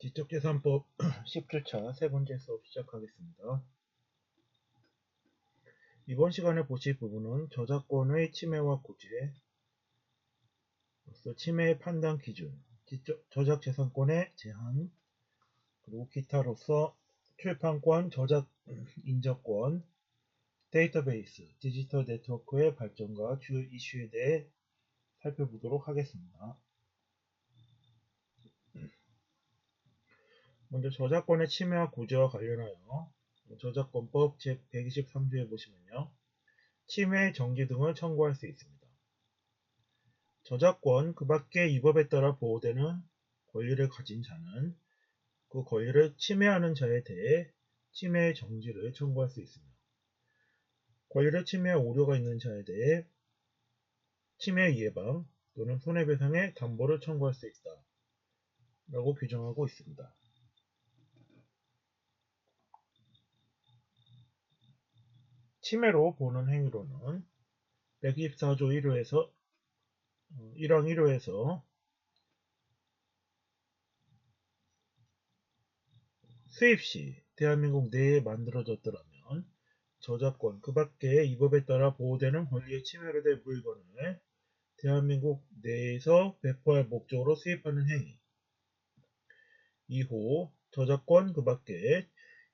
지적재산법 10주차 세 번째 수업 시작하겠습니다. 이번 시간에 보실 부분은 저작권의 침해와 구제, 침해의 판단 기준, 저작재산권의 제한, 그리고 기타로서 출판권, 저작 인저권, 데이터베이스, 디지털 네트워크의 발전과 주요 이슈에 대해 살펴보도록 하겠습니다. 먼저 저작권의 침해와 구제와 관련하여 저작권법 제123조에 보시면요. 침해, 정지 등을 청구할 수 있습니다. 저작권 그 밖에 이 법에 따라 보호되는 권리를 가진 자는 그 권리를 침해하는 자에 대해 침해 정지를 청구할 수 있으며 권리를 침해할 우려가 있는 자에 대해 침해 예방 또는 손해배상의 담보를 청구할 수 있다 라고 규정하고 있습니다. 침해로 보는 행위로는 124조 1항 1호에서 수입 시 대한민국 내에 만들어졌더라면 저작권 그 밖에 이 법에 따라 보호되는 권리의 침해로 된 물건을 대한민국 내에서 배포할 목적으로 수입하는 행위. 2호 저작권 그 밖에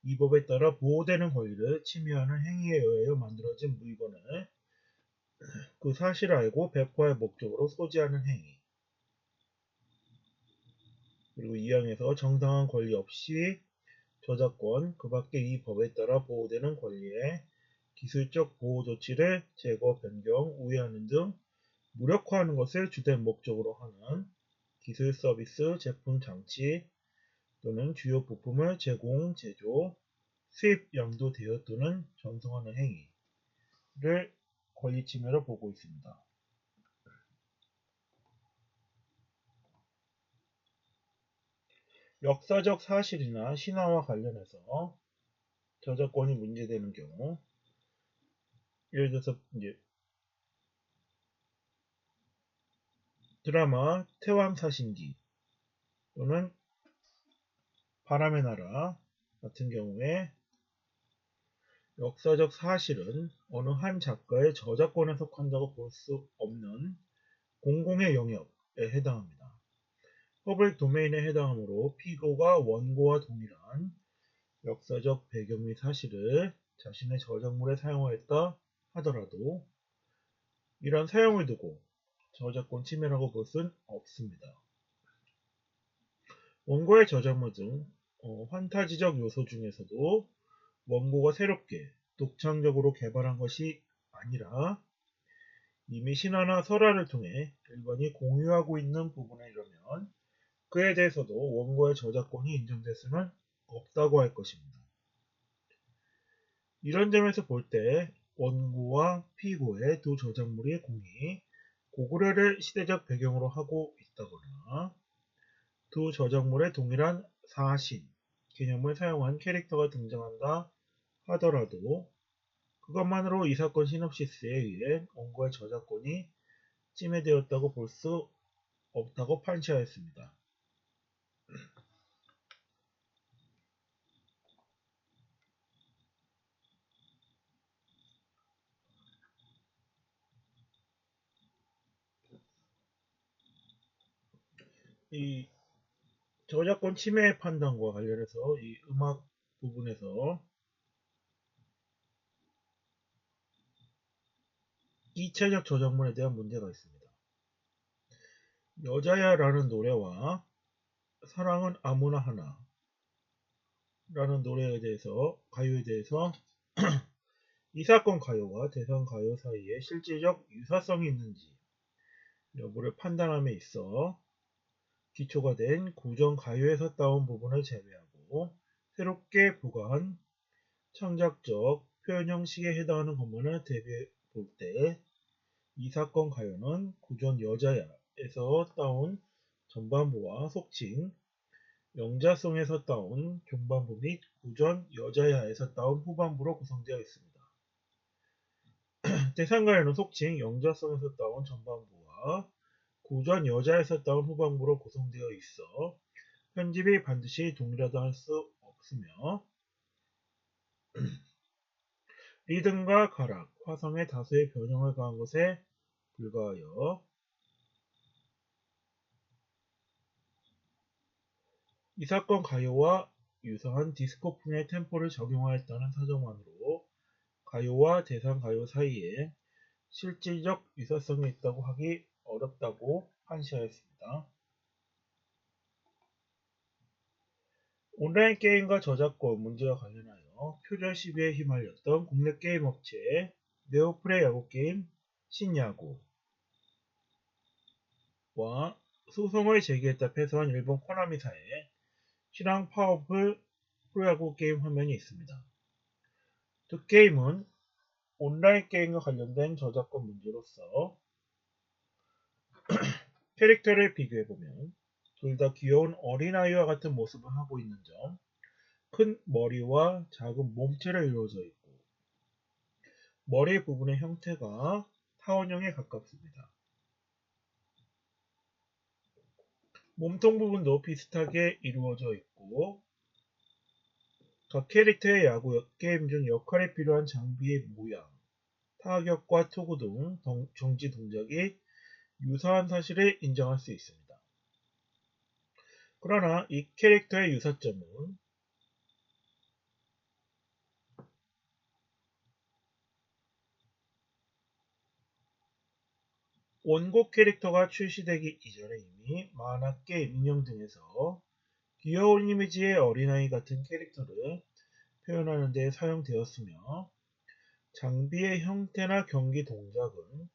이 법에 따라 보호되는 권리를 침해하는 행위에 의하여 만들어진 물건을 그 사실을 알고 배포할 목적으로 소지하는 행위. 그리고 2항에서 정당한 권리 없이 저작권 그 밖에 이 법에 따라 보호되는 권리의 기술적 보호 조치를 제거, 변경, 우회하는 등 무력화하는 것을 주된 목적으로 하는 기술 서비스, 제품, 장치 또는 주요 부품을 제공, 제조, 수입, 양도, 대여 또는 전송하는 행위를 권리 침해로 보고 있습니다. 역사적 사실이나 신화와 관련해서 저작권이 문제되는 경우 예를 들어서 드라마 태왕사신기 또는 바람의 나라 같은 경우에 역사적 사실은 어느 한 작가의 저작권에 속한다고 볼 수 없는 공공의 영역에 해당합니다. 퍼블릭 도메인에 해당하므로 피고가 원고와 동일한 역사적 배경 및 사실을 자신의 저작물에 사용하였다 하더라도 이러한 사용을 두고 저작권 침해라고 볼 수는 없습니다. 원고의 저작물 등 환타지적 요소 중에서도 원고가 새롭게 독창적으로 개발한 것이 아니라 이미 신화나 설화를 통해 일반이 공유하고 있는 부분이라면 그에 대해서도 원고의 저작권이 인정될 수는 없다고 할 것입니다. 이런 점에서 볼 때 원고와 피고의 두 저작물의 공이 고구려를 시대적 배경으로 하고 있다거나 두 저작물의 동일한 사신, 개념을 사용한 캐릭터가 등장한다 하더라도 그것만으로 이 사건 시놉시스에 의해 원고의 저작권이 침해되었다고 볼 수 없다고 판시하였습니다. 이 저작권 침해 판단과 관련해서 이 음악 부분에서 2차적 저작물에 대한 문제가 있습니다. 여자야 라는 노래와 사랑은 아무나 하나 라는 노래에 대해서 가요에 대해서 이 사건 가요와 대상 가요 사이에 실질적 유사성이 있는지 여부를 판단함에 있어 기초가 된 구전 가요에서 따온 부분을 제외하고 새롭게 부과한 창작적 표현 형식에 해당하는 것만을 대비해 볼 때 이 사건 가요는 구전 여자야에서 따온 전반부와 속칭 영자송에서 따온 중반부 및 구전 여자야에서 따온 후반부로 구성되어 있습니다. 대상가요는 속칭 영자송에서 따온 전반부와 구전 여자에서 따온 후반부로 구성되어 있어 편집이 반드시 동일하다 할 수 없으며 리듬과 가락, 화성에 다수의 변형을 가한 것에 불과하여 이 사건 가요와 유사한 디스코풍의 템포를 적용하였다는 사정만으로 가요와 대상 가요 사이에 실질적 유사성이 있다고 하기 어렵다고 판시하였습니다. 온라인 게임과 저작권 문제와 관련하여 표절 시비에 휘말렸던 국내 게임 업체 네오플레이 야구 게임 신야구와 소송을 제기했다 패소한 일본 코나미사의 실황 파워풀 프로야구 게임 화면이 있습니다. 두 게임은 온라인 게임과 관련된 저작권 문제로서 캐릭터를 비교해보면 둘 다 귀여운 어린아이와 같은 모습을 하고 있는 점, 큰 머리와 작은 몸체로 이루어져 있고 머리 부분의 형태가 타원형에 가깝습니다. 몸통 부분도 비슷하게 이루어져 있고 각 캐릭터의 야구 게임 중 역할에 필요한 장비의 모양, 타격과 투구 등 정지 동작이 유사한 사실을 인정할 수 있습니다. 그러나 이 캐릭터의 유사점은 원곡 캐릭터가 출시되기 이전에 이미 만화, 게임, 인형 등에서 귀여운 이미지의 어린아이 같은 캐릭터를 표현하는 데 사용되었으며 장비의 형태나 경기 동작은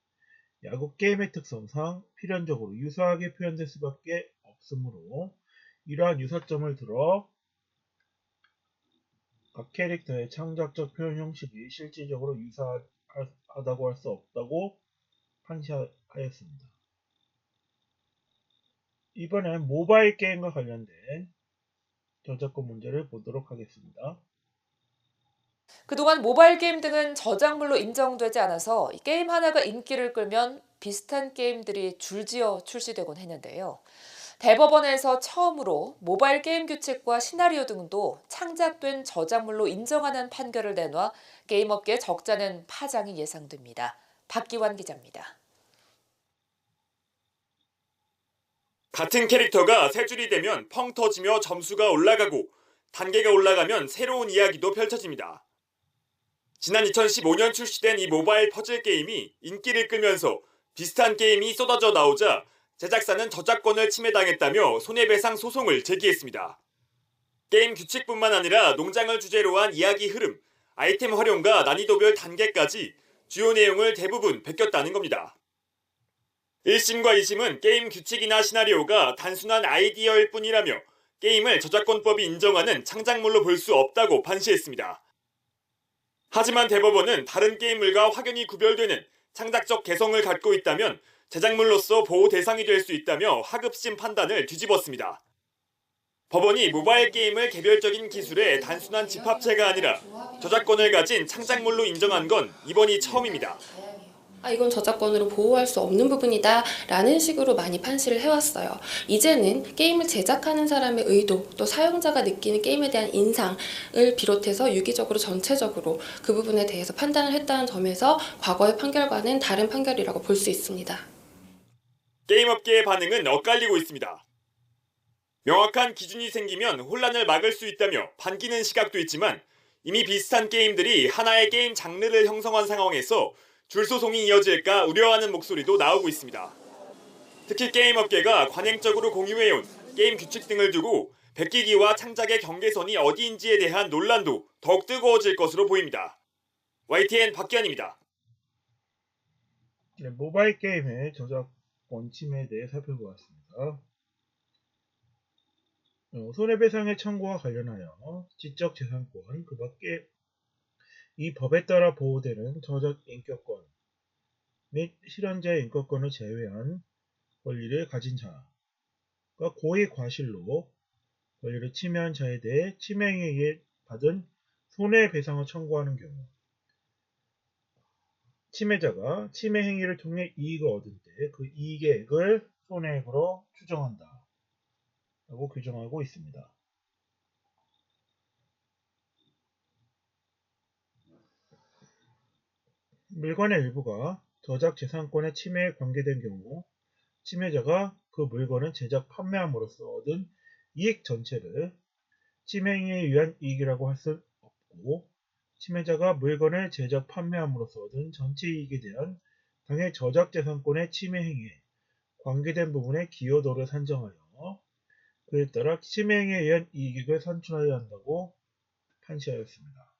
야구 게임의 특성상 필연적으로 유사하게 표현될 수밖에 없으므로 이러한 유사점을 들어 각 캐릭터의 창작적 표현 형식이 실질적으로 유사하다고 할 수 없다고 판시하였습니다. 이번엔 모바일 게임과 관련된 저작권 문제를 보도록 하겠습니다. 그동안 모바일 게임 등은 저작물로 인정되지 않아서 게임 하나가 인기를 끌면 비슷한 게임들이 줄지어 출시되곤 했는데요. 대법원에서 처음으로 모바일 게임 규칙과 시나리오 등도 창작된 저작물로 인정하는 판결을 내놔 게임업계에 적잖은 파장이 예상됩니다. 박기환 기자입니다. 같은 캐릭터가 세 줄이 되면 펑 터지며 점수가 올라가고 단계가 올라가면 새로운 이야기도 펼쳐집니다. 지난 2015년 출시된 이 모바일 퍼즐 게임이 인기를 끌면서 비슷한 게임이 쏟아져 나오자 제작사는 저작권을 침해당했다며 손해배상 소송을 제기했습니다. 게임 규칙뿐만 아니라 농장을 주제로 한 이야기 흐름, 아이템 활용과 난이도별 단계까지 주요 내용을 대부분 베꼈다는 겁니다. 1심과 2심은 게임 규칙이나 시나리오가 단순한 아이디어일 뿐이라며 게임을 저작권법이 인정하는 창작물로 볼 수 없다고 판시했습니다. 하지만 대법원은 다른 게임물과 확연히 구별되는 창작적 개성을 갖고 있다면 제작물로서 보호 대상이 될 수 있다며 하급심 판단을 뒤집었습니다. 법원이 모바일 게임을 개별적인 기술의 단순한 집합체가 아니라 저작권을 가진 창작물로 인정한 건 이번이 처음입니다. 이건 저작권으로 보호할 수 없는 부분이다 라는 식으로 많이 판시를 해왔어요. 이제는 게임을 제작하는 사람의 의도, 또 사용자가 느끼는 게임에 대한 인상을 비롯해서 유기적으로 전체적으로 그 부분에 대해서 판단을 했다는 점에서 과거의 판결과는 다른 판결이라고 볼 수 있습니다. 게임업계의 반응은 엇갈리고 있습니다. 명확한 기준이 생기면 혼란을 막을 수 있다며 반기는 시각도 있지만 이미 비슷한 게임들이 하나의 게임 장르를 형성한 상황에서 줄소송이 이어질까 우려하는 목소리도 나오고 있습니다. 특히 게임업계가 관행적으로 공유해온 게임 규칙 등을 두고 베끼기와 창작의 경계선이 어디인지에 대한 논란도 더욱 뜨거워질 것으로 보입니다. YTN 박기환입니다. 네, 모바일 게임의 저작권 침해에 대해 살펴보았습니다. 손해배상의 청구와 관련하여 지적재산권, 그 밖에 이 법에 따라 보호되는 저작 인격권 및 실현자의 인격권을 제외한 권리를 가진 자가 고의 과실로 권리를 침해한 자에 대해 침해행위에 의해 받은 손해배상을 청구하는 경우 침해자가 침해행위를 통해 이익을 얻을 때 그 이익의 액을 손해액으로 추정한다 라고 규정하고 있습니다. 물건의 일부가 저작 재산권의 침해에 관계된 경우 침해자가 그 물건을 제작 판매함으로써 얻은 이익 전체를 침해행위에 의한 이익이라고 할 수 없고 침해자가 물건을 제작 판매함으로써 얻은 전체 이익에 대한 당해 저작재산권의 침해행위에 관계된 부분의 기여도를 산정하여 그에 따라 침해행위에 의한 이익을 산출하여야 한다고 판시하였습니다.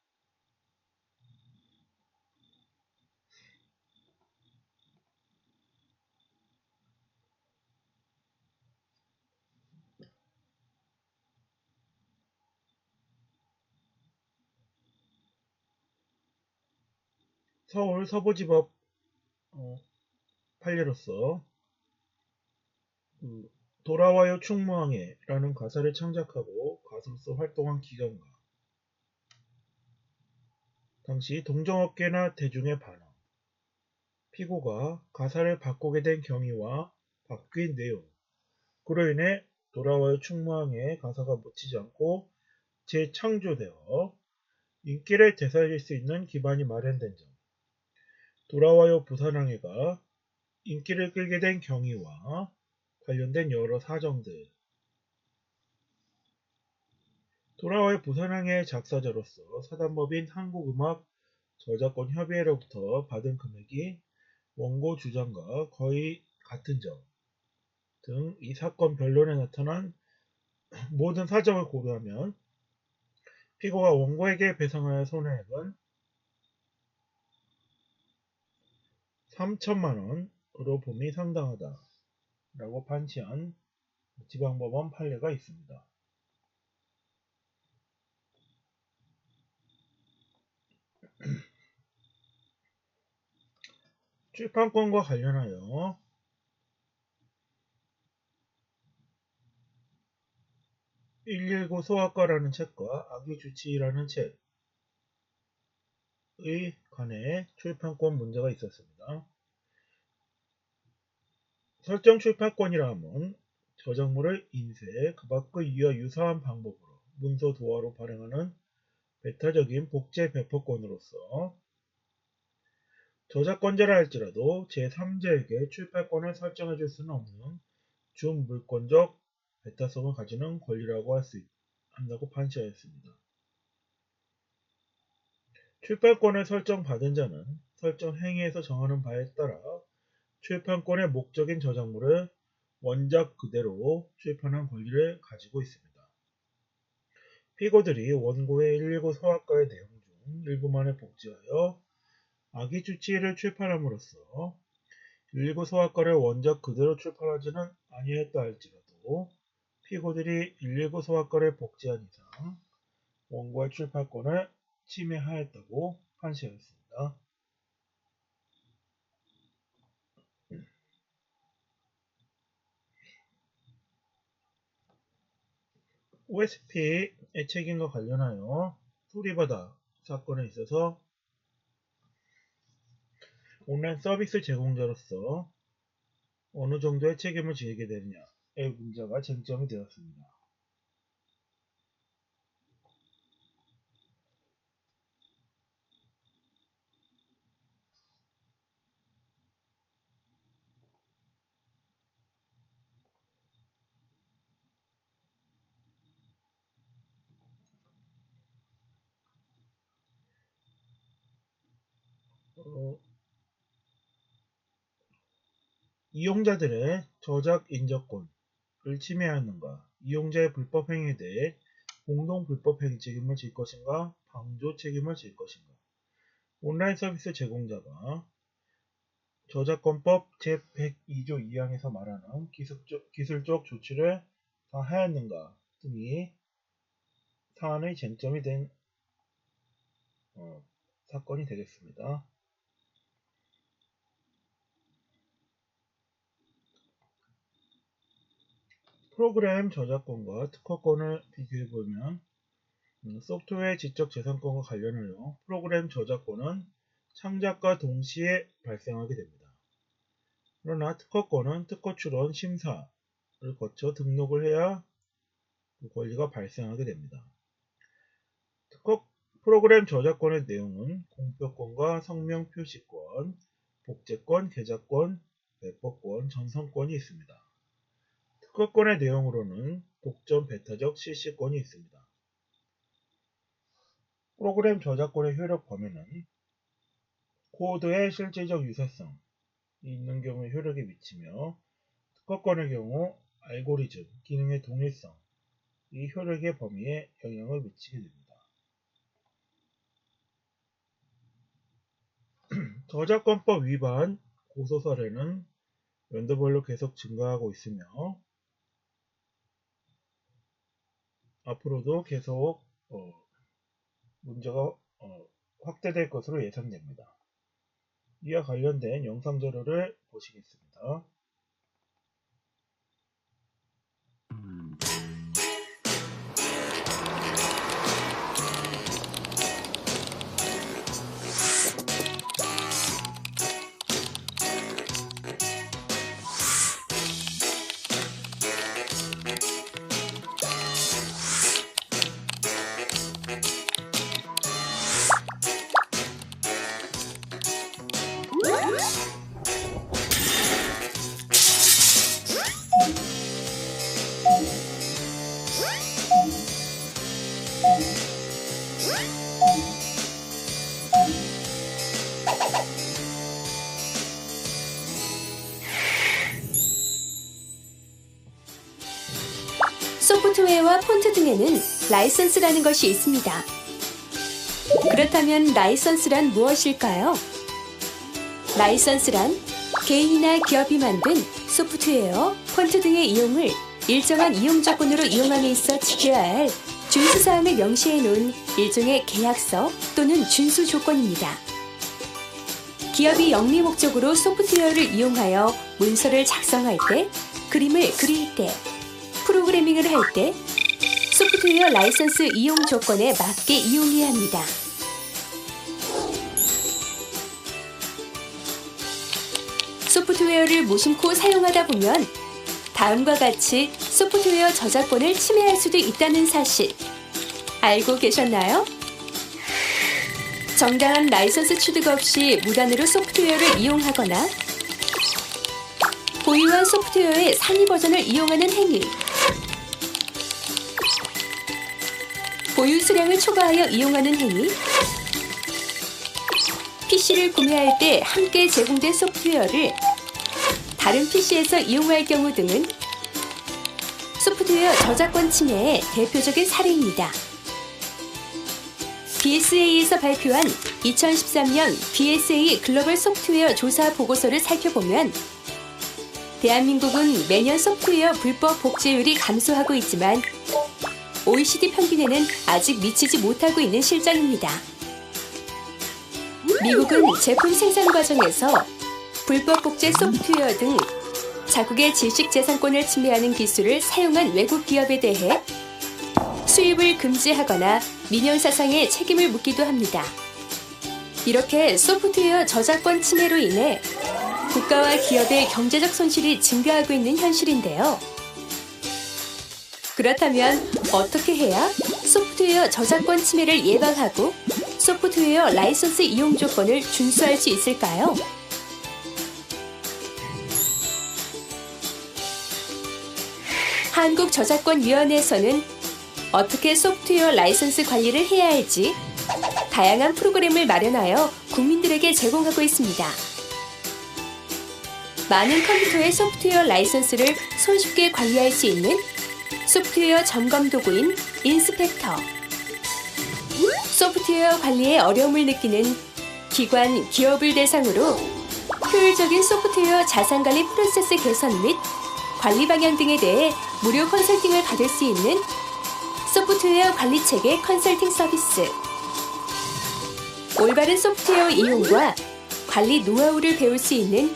서울 서부지법 판례로서 돌아와요 충무항에라는 가사를 창작하고 가수로서 활동한 기간과 당시 동종업계나 대중의 반응, 피고가 가사를 바꾸게 된 경위와 바뀐 내용, 그로 인해 돌아와요 충무항에 가사가 묻히지 않고 재창조되어 인기를 되살릴 수 있는 기반이 마련된 점, 돌아와요 부산항해가 인기를 끌게 된 경위와 관련된 여러 사정들, 돌아와요 부산항해 작사자로서 사단법인 한국음악 저작권 협의회로부터 받은 금액이 원고 주장과 거의 같은 점 등 이 사건 변론에 나타난 모든 사정을 고려하면 피고가 원고에게 배상할 손해액은 3천만 원으로 봄이 상당하다 라고 판시한 지방법원 판례가 있습니다. 출판권과 관련하여 119 소아과라는 책과 아기주치의라는 책의 간에 출판권 문제가 있었습니다. 설정 출판권이라 함은 저작물을 인쇄, 그 밖의 이와 유사한 방법으로 문서 도화로 발행하는 배타적인 복제 배포권으로서 저작권자라 할지라도 제3자에게 출판권을 설정해 줄 수는 없는 준물권적 배타성을 가지는 권리라고 할 수 한다고 판시하였습니다. 출판권을 설정받은 자는 설정 행위에서 정하는 바에 따라 출판권의 목적인 저작물을 원작 그대로 출판한 권리를 가지고 있습니다. 피고들이 원고의 119 소아과의 내용 중 일부만을 복제하여 아기주치의를 출판함으로써 119 소아과를 원작 그대로 출판하지는 아니했다 할지라도 피고들이 119 소아과를 복제한 이상 원고의 출판권을 침해하였다고 판시하였습니다. OSP의 책임과 관련하여 소리바다 사건에 있어서 온라인 서비스 제공자로서 어느 정도의 책임을 지게 되느냐의 문제가 쟁점이 되었습니다. 이용자들의 저작 인정권을 침해하는가, 이용자의 불법 행위에 대해 공동 불법 행위 책임을 질 것인가, 방조 책임을 질 것인가. 온라인 서비스 제공자가 저작권법 제102조 2항에서 말하는 기술적 조치를 다 하였는가 등이 사안의 쟁점이 된 사건이 되겠습니다. 프로그램 저작권과 특허권을 비교해보면 소프트웨어 지적재산권과 관련하여 프로그램 저작권은 창작과 동시에 발생하게 됩니다. 그러나 특허권은 특허 출원 심사를 거쳐 등록을 해야 그 권리가 발생하게 됩니다. 특허 프로그램 저작권의 내용은 공표권과 성명 표시권, 복제권, 계좌권, 배포권, 전송권이 있습니다. 특허권의 내용으로는 독점 배타적 실시권이 있습니다. 프로그램 저작권의 효력 범위는 코드의 실질적 유사성이 있는 경우에 효력이 미치며 특허권의 경우 알고리즘, 기능의 동일성, 이 효력의 범위에 영향을 미치게 됩니다. 저작권법 위반 고소 사례는 연도별로 계속 증가하고 있으며 앞으로도 계속 문제가 확대될 것으로 예상됩니다. 이와 관련된 영상 자료를 보시겠습니다. 소프트웨어와 폰트 등에는 라이선스라는 것이 있습니다. 그렇다면 라이선스란 무엇일까요? 라이선스란 개인이나 기업이 만든 소프트웨어, 폰트 등의 이용을 일정한 이용 조건으로 이용함에 있어 지켜야 할 준수사항을 명시해 놓은 일종의 계약서 또는 준수 조건입니다. 기업이 영리 목적으로 소프트웨어를 이용하여 문서를 작성할 때, 그림을 그릴 때, 프로그래밍을 할 때 소프트웨어 라이선스 이용 조건에 맞게 이용해야 합니다. 소프트웨어를 무심코 사용하다 보면 다음과 같이 소프트웨어 저작권을 침해할 수도 있다는 사실 알고 계셨나요? 정당한 라이선스 취득 없이 무단으로 소프트웨어를 이용하거나 보유한 소프트웨어의 상위 버전을 이용하는 행위, 보유 수량을 초과하여 이용하는 행위, PC를 구매할 때 함께 제공된 소프트웨어를 다른 PC에서 이용할 경우 등은 소프트웨어 저작권 침해의 대표적인 사례입니다. BSA에서 발표한 2013년 BSA 글로벌 소프트웨어 조사 보고서를 살펴보면 대한민국은 매년 소프트웨어 불법 복제율이 감소하고 있지만 OECD 평균에는 아직 미치지 못하고 있는 실정입니다. 미국은 제품 생산 과정에서 불법 복제 소프트웨어 등 자국의 지식재산권을 침해하는 기술을 사용한 외국 기업에 대해 수입을 금지하거나 민영사상의 책임을 묻기도 합니다. 이렇게 소프트웨어 저작권 침해로 인해 국가와 기업의 경제적 손실이 증가하고 있는 현실인데요. 그렇다면 어떻게 해야 소프트웨어 저작권 침해를 예방하고 소프트웨어 라이선스 이용 조건을 준수할 수 있을까요? 한국저작권위원회에서는 어떻게 소프트웨어 라이선스 관리를 해야 할지 다양한 프로그램을 마련하여 국민들에게 제공하고 있습니다. 많은 컴퓨터의 소프트웨어 라이선스를 손쉽게 관리할 수 있는 소프트웨어 점검 도구인 인스펙터, 소프트웨어 관리에 어려움을 느끼는 기관, 기업을 대상으로 효율적인 소프트웨어 자산관리 프로세스 개선 및 관리 방향 등에 대해 무료 컨설팅을 받을 수 있는 소프트웨어 관리체계 컨설팅 서비스, 올바른 소프트웨어 이용과 관리 노하우를 배울 수 있는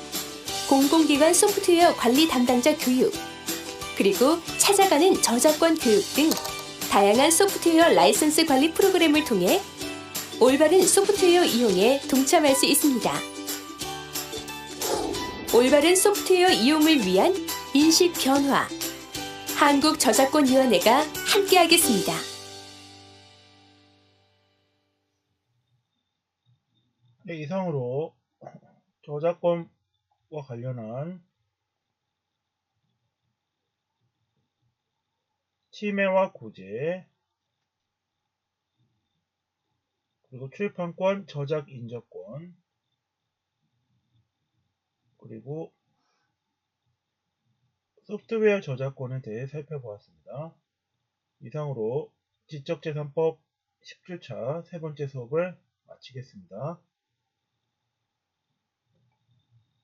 공공기관 소프트웨어 관리 담당자 교육, 그리고 찾아가는 저작권 교육 등 다양한 소프트웨어 라이선스 관리 프로그램을 통해 올바른 소프트웨어 이용에 동참할 수 있습니다. 올바른 소프트웨어 이용을 위한 인식 변화, 한국저작권위원회가 함께하겠습니다. 네, 이상으로 저작권과 관련한 침해와 구제, 그리고 출판권, 저작 인저권, 그리고 소프트웨어 저작권에 대해 살펴보았습니다. 이상으로 지적재산법 10주차 세 번째 수업을 마치겠습니다.